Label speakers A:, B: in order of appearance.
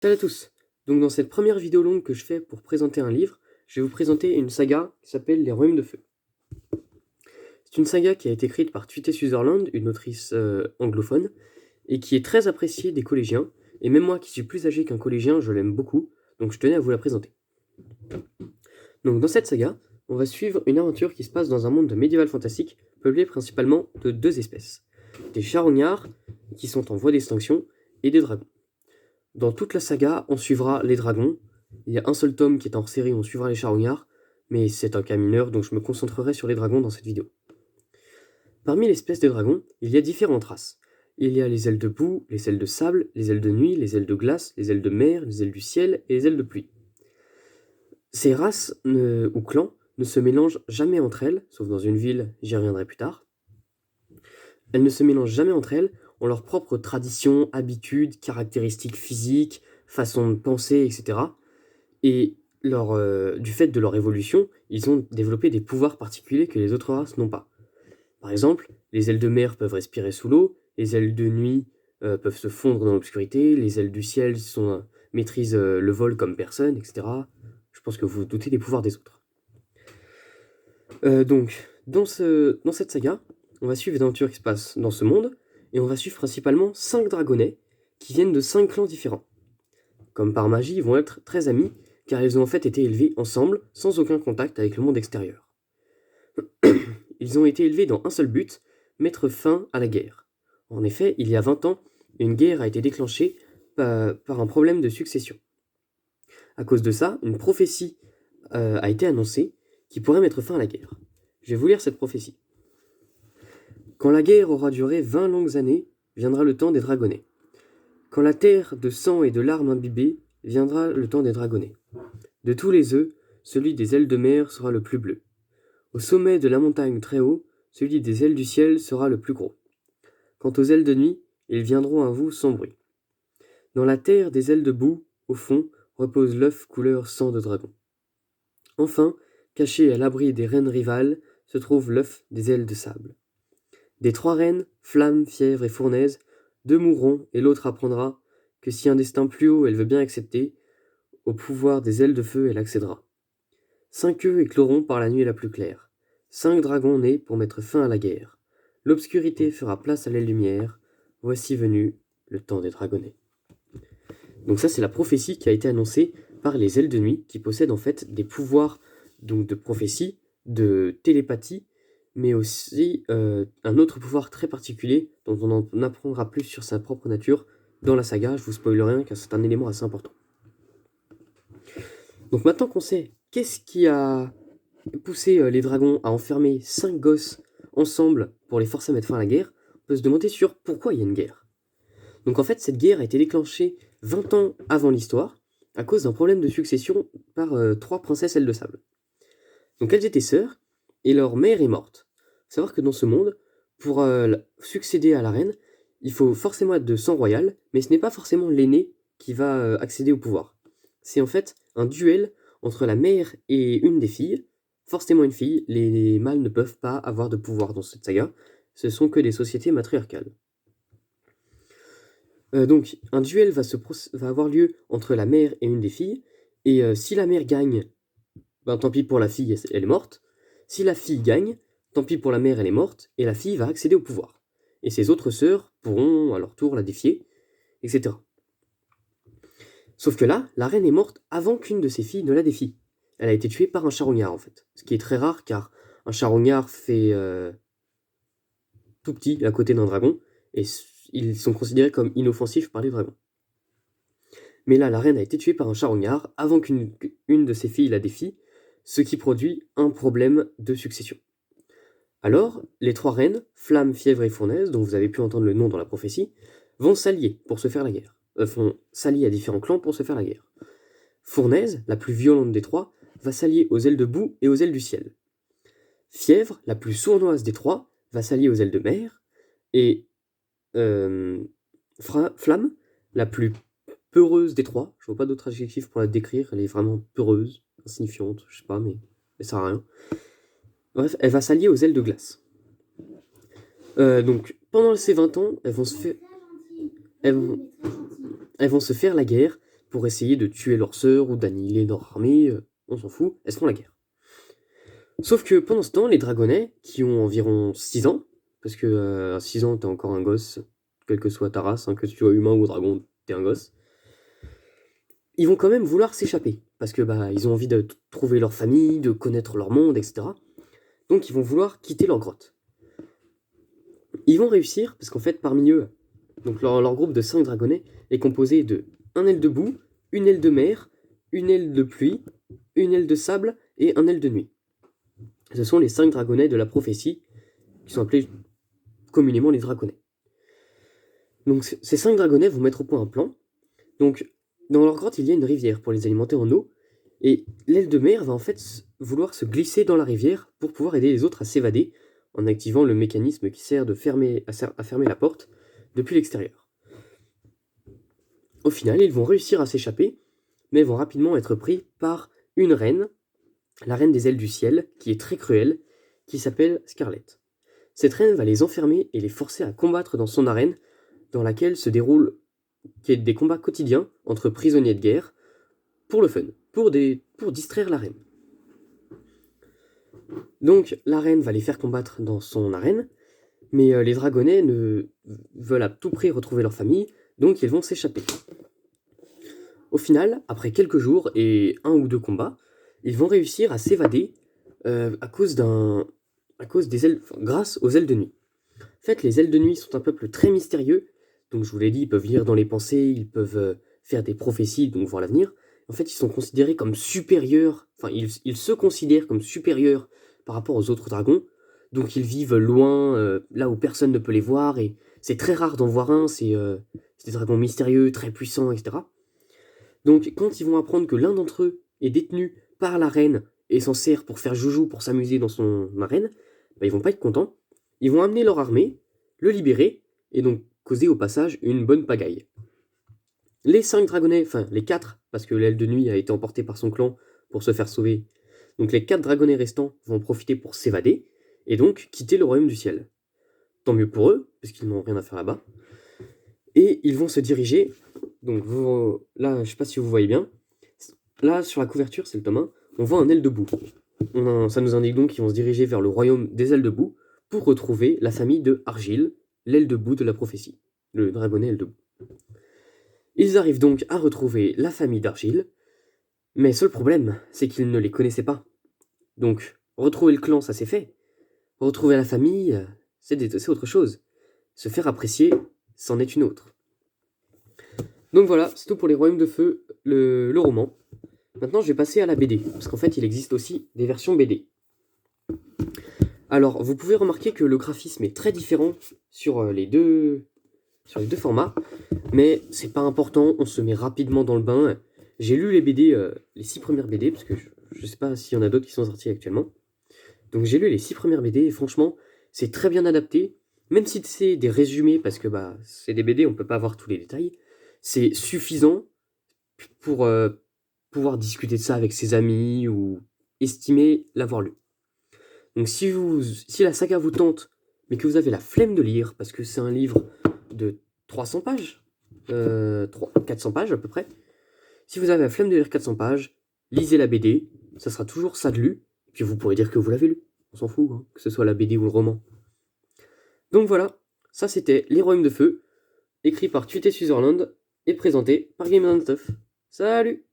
A: Salut à tous! Donc dans cette première vidéo longue que je fais pour présenter un livre, je vais vous présenter une saga qui s'appelle Les Royaumes de Feu. C'est une saga qui a été écrite par Tweety Sutherland, une autrice anglophone, et qui est très appréciée des collégiens, et même moi qui suis plus âgé qu'un collégien, je l'aime beaucoup, donc je tenais à vous la présenter. Donc dans cette saga, on va suivre une aventure qui se passe dans un monde médiéval fantastique, peuplé principalement de deux espèces. Des charognards, qui sont en voie d'extinction, et des dragons. Dans toute la saga, on suivra les dragons. Il y a un seul tome qui est en série où on suivra les charognards, mais c'est un cas mineur, donc je me concentrerai sur les dragons dans cette vidéo. Parmi l'espèce des dragons, il y a différentes races. Il y a les ailes de boue, les ailes de sable, les ailes de nuit, les ailes de glace, les ailes de mer, les ailes du ciel et les ailes de pluie. Ces races ou clans ne se mélangent jamais entre elles, sauf dans une ville, j'y reviendrai plus tard. Elles ne se mélangent jamais entre elles, ont leurs propres traditions, habitudes, caractéristiques physiques, façon de penser, etc. Et du fait de leur évolution, ils ont développé des pouvoirs particuliers que les autres races n'ont pas. Par exemple, les ailes de mer peuvent respirer sous l'eau, les ailes de nuit peuvent se fondre dans l'obscurité, les ailes du ciel maîtrisent le vol comme personne, etc. Je pense que vous vous doutez des pouvoirs des autres. Donc, dans cette saga, on va suivre une aventure qui se passe dans ce monde, et on va suivre principalement 5 dragonnets qui viennent de 5 clans différents. Comme par magie, ils vont être très amis, car ils ont en fait été élevés ensemble, sans aucun contact avec le monde extérieur. Ils ont été élevés dans un seul but, mettre fin à la guerre. En effet, il y a 20 ans, une guerre a été déclenchée par un problème de succession. À cause de ça, une prophétie a été annoncée qui pourrait mettre fin à la guerre. Je vais vous lire cette prophétie. Quand la guerre aura duré 20 longues années, viendra le temps des dragonnets. Quand la terre de sang et de larmes imbibées, viendra le temps des dragonnets. De tous les œufs, celui des ailes de mer sera le plus bleu. Au sommet de la montagne très haut, celui des ailes du ciel sera le plus gros. Quant aux ailes de nuit, ils viendront à vous sans bruit. Dans la terre des ailes de boue, au fond, repose l'œuf couleur sang de dragon. Enfin, caché à l'abri des reines rivales, se trouve l'œuf des ailes de sable. Des 3 reines, Flamme, Fièvre et Fournaise, 2 mourront et l'autre apprendra que si un destin plus haut elle veut bien accepter, au pouvoir des ailes de feu elle accédera. 5 œufs écloront par la nuit la plus claire. 5 dragons nés pour mettre fin à la guerre. L'obscurité fera place à la lumière. Voici venu le temps des dragonnets. Donc ça, c'est la prophétie qui a été annoncée par les ailes de nuit, qui possèdent en fait des pouvoirs donc de prophétie, de télépathie, mais aussi un autre pouvoir très particulier dont on en apprendra plus sur sa propre nature dans la saga. Je vous spoil rien car c'est un élément assez important. Donc maintenant qu'on sait qu'est-ce qui a poussé les dragons à enfermer 5 gosses ensemble pour les forcer à mettre fin à la guerre, on peut se demander sur pourquoi il y a une guerre. Donc en fait, cette guerre a été déclenchée 20 ans avant l'histoire, à cause d'un problème de succession par 3 princesses ailes de sable. Donc elles étaient sœurs, et leur mère est morte. Faut savoir que dans ce monde, pour succéder à la reine, il faut forcément être de sang royal, mais ce n'est pas forcément l'aîné qui va accéder au pouvoir. C'est en fait un duel entre la mère et une des filles, forcément une fille, les mâles ne peuvent pas avoir de pouvoir dans cette saga, ce sont que des sociétés matriarcales. Donc un duel va avoir lieu entre la mère et une des filles, et si la mère gagne, ben tant pis pour la fille, elle est morte. Si la fille gagne, tant pis pour la mère, elle est morte, et la fille va accéder au pouvoir. Et ses autres sœurs pourront à leur tour la défier, etc. Sauf que là, la reine est morte avant qu'une de ses filles ne la défie. Elle a été tuée par un charognard en fait. Ce qui est très rare car un charognard fait tout petit à côté d'un dragon, et ils sont considérés comme inoffensifs par les dragons. Mais là, la reine a été tuée par un charognard avant qu'une de ses filles la défie, ce qui produit un problème de succession. Alors, les 3 reines, Flamme, Fièvre et Fournaise, dont vous avez pu entendre le nom dans la prophétie, vont s'allier pour se faire la guerre. Vont s'allier à différents clans pour se faire la guerre. Fournaise, la plus violente des 3, va s'allier aux ailes de boue et aux ailes du ciel. Fièvre, la plus sournoise des 3, va s'allier aux ailes de mer. Et Flamme, la plus peureuse des 3, je vois pas d'autre adjectif pour la décrire, elle est vraiment peureuse, insignifiante, je sais pas, mais ça sert à rien. Bref, elle va s'allier aux ailes de glace. Donc, pendant ces 20 ans, elles vont se faire la guerre pour essayer de tuer leur sœur ou d'annihiler leur armée, on s'en fout, elles se font la guerre. Sauf que pendant ce temps, les dragonnets, qui ont environ 6 ans, parce que à 6 ans t'es encore un gosse, quelle que soit ta race, que tu sois humain ou dragon, t'es un gosse, ils vont quand même vouloir s'échapper, parce que ils ont envie de trouver leur famille, de connaître leur monde, etc. Donc ils vont vouloir quitter leur grotte. Ils vont réussir, parce qu'en fait, parmi eux, donc leur groupe de 5 dragonnets est composé de un aile de boue, une aile de mer, une aile de pluie, une aile de sable et un aile de nuit. Ce sont les 5 dragonnets de la prophétie, qui sont appelés communément les dragonnets. Donc ces 5 dragonnets vont mettre au point un plan. Donc dans leur grotte, il y a une rivière pour les alimenter en eau, et l'aile de mer va en fait vouloir se glisser dans la rivière pour pouvoir aider les autres à s'évader, en activant le mécanisme qui sert à fermer la porte depuis l'extérieur. Au final, ils vont réussir à s'échapper, mais vont rapidement être pris par une reine, la reine des ailes du ciel, qui est très cruelle, qui s'appelle Scarlett. Cette reine va les enfermer et les forcer à combattre dans son arène, dans laquelle se déroulent des combats quotidiens entre prisonniers de guerre, pour le fun, pour distraire la reine. Donc la reine va les faire combattre dans son arène, mais les dragonnets veulent à tout prix retrouver leur famille, donc ils vont s'échapper. Au final, après quelques jours et 1 ou 2 combats, ils vont réussir à s'évader grâce aux ailes de nuit. En fait, les ailes de nuit sont un peuple très mystérieux, donc je vous l'ai dit, ils peuvent lire dans les pensées, ils peuvent faire des prophéties, donc voir l'avenir. En fait, ils sont considérés comme supérieurs, ils se considèrent comme supérieurs par rapport aux autres dragons, donc ils vivent loin, là où personne ne peut les voir, et c'est très rare d'en voir un, c'est des dragons mystérieux, très puissants, etc. Donc quand ils vont apprendre que l'un d'entre eux est détenu par la reine et s'en sert pour faire joujou, pour s'amuser dans son arène, ils vont pas être contents. Ils vont amener leur armée, le libérer, et donc causer au passage une bonne pagaille. Les 5 dragonnets, les 4, parce que l'aile de nuit a été emportée par son clan pour se faire sauver, donc les 4 dragonnets restants vont en profiter pour s'évader, et donc quitter le royaume du ciel. Tant mieux pour eux, parce qu'ils n'ont rien à faire là-bas. Et ils vont se diriger, donc là je sais pas si vous voyez bien, là sur la couverture, c'est le tome 1, on voit un aile de boue. Ça nous indique donc qu'ils vont se diriger vers le royaume des ailes de boue pour retrouver la famille de Argile, l'aile de boue de la prophétie, le dragonnet aile de boue. Ils arrivent donc à retrouver la famille d'Argile, mais seul problème, c'est qu'ils ne les connaissaient pas. Donc, retrouver le clan, ça c'est fait. Retrouver la famille, c'est autre chose. Se faire apprécier, c'en est une autre. Donc voilà, c'est tout pour les Royaumes de Feu, le roman. Maintenant, je vais passer à la BD, parce qu'en fait, il existe aussi des versions BD. Alors, vous pouvez remarquer que le graphisme est très différent sur les deux formats, mais c'est pas important, on se met rapidement dans le bain. J'ai lu les BD, les 6 premières BD, parce que je sais pas s'il y en a d'autres qui sont sortis actuellement. Donc j'ai lu les 6 premières BD, et franchement, c'est très bien adapté, même si c'est des résumés, parce que c'est des BD, on peut pas avoir tous les détails, c'est suffisant pour pouvoir discuter de ça avec ses amis, ou estimer l'avoir lu. Donc si la saga vous tente, mais que vous avez la flemme de lire, parce que c'est un livre de 300 pages, 400 pages à peu près, si vous avez la flemme de lire 400 pages, lisez la BD, ça sera toujours ça de lu, et puis vous pourrez dire que vous l'avez lu, on s'en fout, que ce soit la BD ou le roman. Donc voilà, ça c'était Les Royaumes de Feu, écrit par Tuté Sutherland, et présenté par Game Stuff. Salut!